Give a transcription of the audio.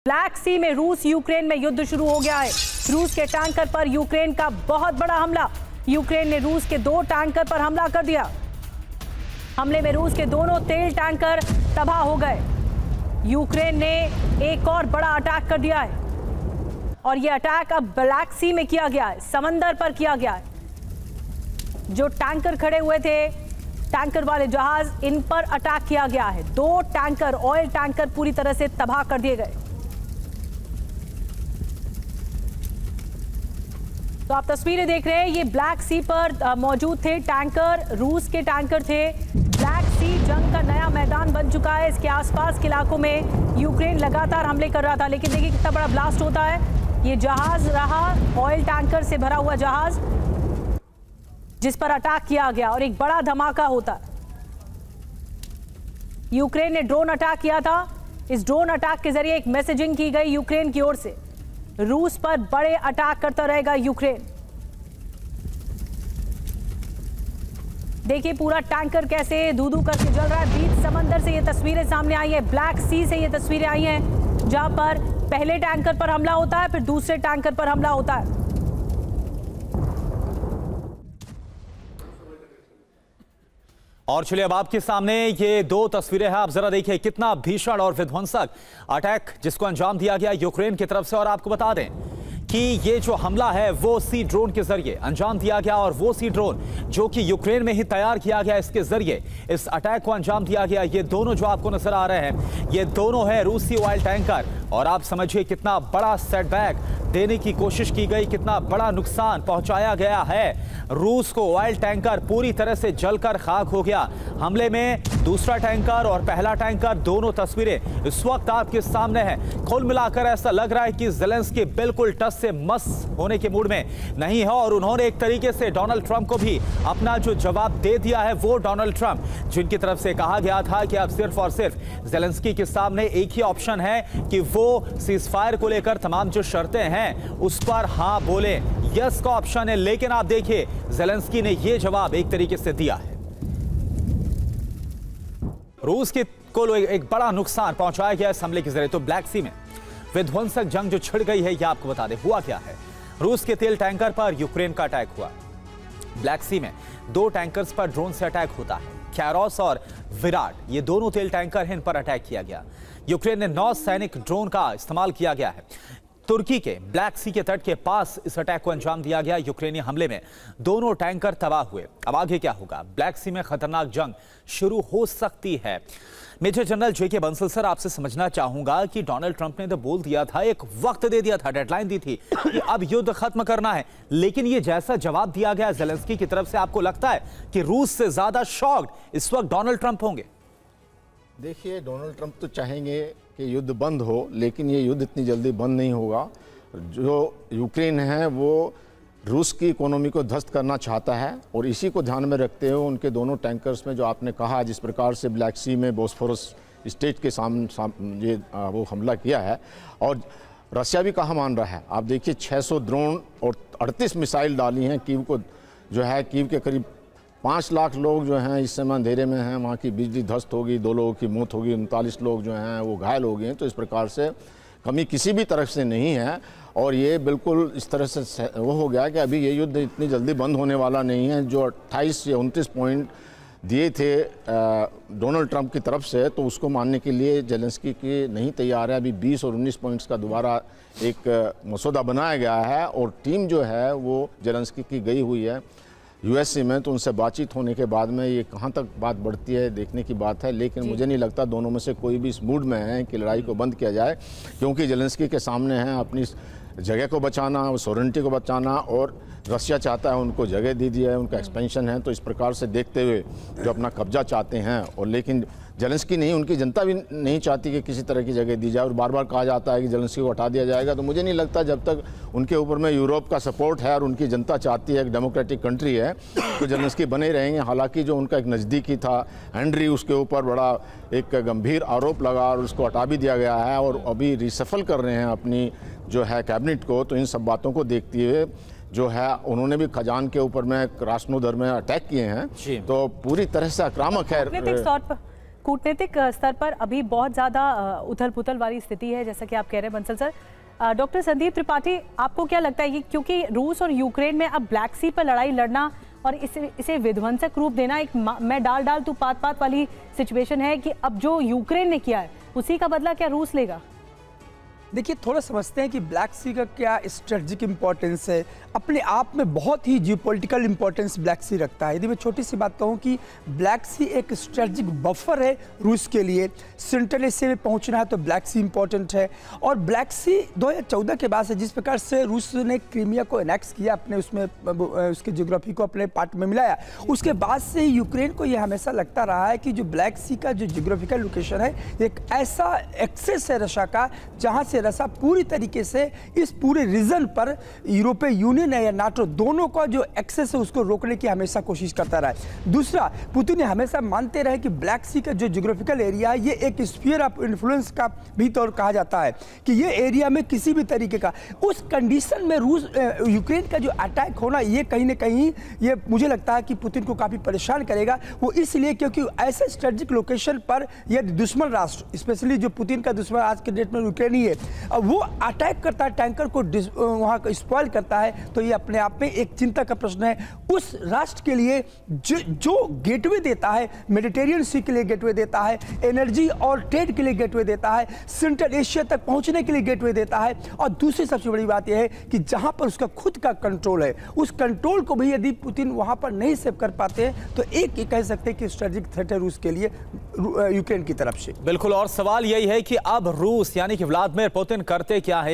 Black सी में रूस Ukraine में युद्ध शुरू हो गया है। रूस के टैंकर पर यूक्रेन का बहुत बड़ा हमला। यूक्रेन ने रूस के 2 टैंकर पर हमला कर दिया। हमले में रूस के दोनों तेल टैंकर तबाह हो गए। यूक्रेन ने एक और बड़ा अटैक कर दिया है और यह अटैक अब ब्लैक सी में किया गया है, समंदर पर किया गया है। जो टैंकर खड़े हुए थे, टैंकर वाले जहाज, इन पर अटैक किया गया है। 2 टैंकर, ऑयल टैंकर पूरी तरह से तबाह कर दिए गए। तो आप तस्वीरें देख रहे हैं, ये ब्लैक सी पर मौजूद थे टैंकर, रूस के टैंकर थे। ब्लैक सी जंग का नया मैदान बन चुका है। इसके आसपास के इलाकों में यूक्रेन लगातार हमले कर रहा था, लेकिन देखिए कितना बड़ा ब्लास्ट होता है। ये जहाज रहा, ऑयल टैंकर से भरा हुआ जहाज जिस पर अटैक किया गया और एक बड़ा धमाका होता है। यूक्रेन ने ड्रोन अटैक किया था। इस ड्रोन अटैक के जरिए एक मैसेजिंग की गई यूक्रेन की ओर से, रूस पर बड़े अटैक करता रहेगा यूक्रेन। देखिए पूरा टैंकर कैसे धू-धू करके जल रहा है। बीच समंदर से ये तस्वीरें सामने आई है, ब्लैक सी से ये तस्वीरें आई हैं, जहां पर पहले टैंकर पर हमला होता है, फिर दूसरे टैंकर पर हमला होता है। और चलिए अब आपके सामने ये 2 तस्वीरें हैं, आप जरा देखिए कितना भीषण और विध्वंसक अटैक जिसको अंजाम दिया गया यूक्रेन की तरफ से। और आपको बता दें कि ये जो हमला है वो सी ड्रोन के जरिए अंजाम दिया गया और वो सी ड्रोन जो कि यूक्रेन में ही तैयार किया गया, इसके जरिए इस अटैक को अंजाम दिया गया। ये दोनों जो आपको नजर आ रहे हैं, ये दोनों है रूसी ऑयल टैंकर। और आप समझिए कितना बड़ा सेटबैक देने की कोशिश की गई, कितना बड़ा नुकसान पहुंचाया गया है। रूस को ऑयल टैंकर पूरी तरह से जलकर खाक हो गया। हमले में दूसरा टैंकर और पहला टैंकर, दोनों तस्वीरें इस वक्त आपके सामने हैं। कुल मिलाकर ऐसा लग रहा है कि ज़ेलेंस्की बिल्कुल टस से मस होने के मूड में नहीं है और उन्होंने एक तरीके से डोनाल्ड ट्रंप को भी अपना जो जवाब दे दिया है। वो डोनाल्ड ट्रंप जिनकी तरफ से कहा गया था कि अब सिर्फ और सिर्फ ज़ेलेंस्की के सामने एक ही ऑप्शन है कि वो सीज़फायर को लेकर तमाम जो शर्तें हैं उस पर हाँ बोले, यस का ऑप्शन है। लेकिन आप देखिए ज़ेलेंस्की ने यह जवाब एक तरीके से दिया है। रूस को एक बड़ा नुकसान पहुंचाया गया इस हमले के जरिए। तो ब्लैक सी में विध्वंसक जंग जो छिड़ गई है, यह आपको बता दें हुआ क्या है। रूस के तेल टैंकर पर यूक्रेन का अटैक हुआ। ब्लैक सी में 2 टैंकर्स पर ड्रोन से अटैक होता है। कैरोस और विराट, ये दोनों तेल टैंकर हैं, इन पर अटैक किया गया। यूक्रेन ने 9 सैनिक ड्रोन का इस्तेमाल किया गया है। तुर्की के ब्लैक सी के तट के पास इस अटैक को अंजाम दिया गया। यूक्रेनी हमले में दोनों टैंकर तबाह हुए। अब आगे क्या होगा? ब्लैक सी में खतरनाक जंग शुरू हो सकती है। मेजर जनरल जेके बंसल सर, आपसे समझना चाहूंगा कि डोनाल्ड ट्रंप ने तो बोल दिया था, एक वक्त दे दिया था, डेडलाइन दी थी कि अब युद्ध खत्म करना है, लेकिन ये जैसा जवाब दिया गया ज़ेलेंस्की की तरफ से, आपको लगता है कि रूस से ज्यादा शॉक्ड इस वक्त डोनाल्ड ट्रंप होंगे? देखिए, डोनाल्ड ट्रंप तो चाहेंगे कि युद्ध बंद हो, लेकिन ये युद्ध इतनी जल्दी बंद नहीं होगा। जो यूक्रेन है वो रूस की इकोनॉमी को ध्वस्त करना चाहता है और इसी को ध्यान में रखते हुए उनके दोनों टैंकर्स में, जो आपने कहा जिस प्रकार से ब्लैक सी में बोस्फोरस स्टेट के सामने वो हमला किया है, और रशिया भी कहा मान रहा है। आप देखिए 600 ड्रोन और 38 मिसाइल डाली हैं कीव को, जो है कीव के करीब 5 लाख लोग जो हैं इस समय अंधेरे में हैं। वहाँ की बिजली ध्वस्त होगी, 2 लोगों की मौत होगी, 39 लोग जो हैं वो घायल हो गए हैं। तो इस प्रकार से कमी किसी भी तरफ से नहीं है और ये बिल्कुल इस तरह से वो हो गया कि अभी ये युद्ध इतनी जल्दी बंद होने वाला नहीं है। जो 28 या 29 पॉइंट दिए थे डोनाल्ड ट्रंप की तरफ से, तो उसको मानने के लिए ज़ेलेंस्की की नहीं तैयार है। अभी 20 और 19 पॉइंट्स का दोबारा एक मसौदा बनाया गया है और टीम जो है वो ज़ेलेंस्की की गई हुई है यूएसए में। तो उनसे बातचीत होने के बाद में ये कहाँ तक बात बढ़ती है देखने की बात है, लेकिन मुझे नहीं लगता दोनों में से कोई भी इस मूड में है कि लड़ाई को बंद किया जाए, क्योंकि ज़ेलेंस्की के सामने है अपनी जगह को बचाना, सॉवरेनिटी को बचाना, और रशिया चाहता है उनको जगह दी दी है, उनका एक्सपेंशन है। तो इस प्रकार से देखते हुए जो अपना कब्जा चाहते हैं, और लेकिन ज़ेलेंस्की नहीं, उनकी जनता भी नहीं चाहती कि किसी तरह की जगह दी जाए। और बार बार कहा जाता है कि ज़ेलेंस्की को हटा दिया जाएगा। तो मुझे नहीं लगता, जब तक उनके ऊपर में यूरोप का सपोर्ट है और उनकी जनता चाहती है, एक डेमोक्रेटिक कंट्री है, तो ज़ेलेंस्की बने रहेंगे। हालांकि जो उनका एक नज़दीकी था हेनरी, उसके ऊपर बड़ा एक गंभीर आरोप लगा और उसको हटा भी दिया गया है और अभी रिसफल कर रहे हैं अपनी जो है कैबिनेट को। तो इन सब बातों को देखते हुए जो है उन्होंने भी खजान के ऊपर में क्रास्नोदर में अटैक किए हैं, तो पूरी तरह से आक्रामक है। कूटनीतिक स्तर पर अभी बहुत ज़्यादा उथल पुथल वाली स्थिति है, जैसा कि आप कह रहे हैं बंसल सर। डॉक्टर संदीप त्रिपाठी, आपको क्या लगता है कि क्योंकि रूस और यूक्रेन में अब ब्लैक सी पर लड़ाई लड़ना और इसे विध्वंसक रूप देना, एक मैं डाल तू पात वाली सिचुएशन है कि अब जो यूक्रेन ने किया है उसी का बदला क्या रूस लेगा? देखिए, थोड़ा समझते हैं कि ब्लैक सी का क्या स्ट्रेटजिक इंपॉर्टेंस है। अपने आप में बहुत ही जियोपॉलिटिकल इंपॉर्टेंस ब्लैक सी रखता है। यदि मैं छोटी सी बात कहूँ कि ब्लैक सी एक स्ट्रेटजिक बफर है रूस के लिए, सेंट्रल एशिया में पहुँचना है तो ब्लैक सी इंपॉर्टेंट है। और ब्लैक सी 2014 के बाद से जिस प्रकार से रूस ने क्रीमिया को एनेक्स किया, अपने उसमें उसके ज्योग्राफी को अपने पार्ट में मिलाया, उसके बाद से यूक्रेन को यह हमेशा लगता रहा है कि जो ब्लैक सी का जो ज्योग्राफिकल लोकेशन है, एक ऐसा एक्सेस है रशिया का जहाँ से रशिया पूरी तरीके से इस पूरे रीजन पर यूरोपीय यूनियन या नाटो दोनों का जो एक्सेस है उसको रोकने की हमेशा कोशिश करता रहा है। दूसरा, पुतिन हमेशा मानते रहे कि ब्लैक सी का जो ज्योग्राफिकल एरिया है ये एक स्फीयर ऑफ इन्फ्लुएंस का भी तौर कहा जाता है कि ये एरिया में किसी भी तरीके का उस कंडीशन में रूस यूक्रेन का जो अटैक होना, ये कहीं ना कहीं ये मुझे लगता है कि पुतिन को काफी परेशान करेगा। वो इसलिए क्योंकि ऐसे स्ट्रेटेजिक लोकेशन पर यदि दुश्मन राष्ट्र, स्पेशली जो पुतिन का दुश्मन आज के डेट में यूक्रेन ही है, वो अटैक करता है, टैंकर को वहां स्पॉइल करता है, तो ये अपने आप में एक चिंता का प्रश्न है। उस राष्ट्र के लिए जो गेटवे देता है, मेडिटेरियन सी के लिए गेटवे देता है, एनर्जी और ट्रेड के लिए गेटवे देता है, सेंट्रल एशिया तक पहुंचने के लिए गेटवे देता है, और दूसरी सबसे बड़ी बात यह है कि जहां पर उसका खुद का कंट्रोल है, उस कंट्रोल को भी यदि पुतिन वहां पर नहीं सेव कर पाते हैं तो एक कह सकते हैं कि स्ट्रेटेजिक थ्रेट है रूस के लिए यूक्रेन की तरफ से। बिल्कुल, और सवाल यही है कि अब रूस यानी कि व्लादिमीर पुतिन करते क्या है।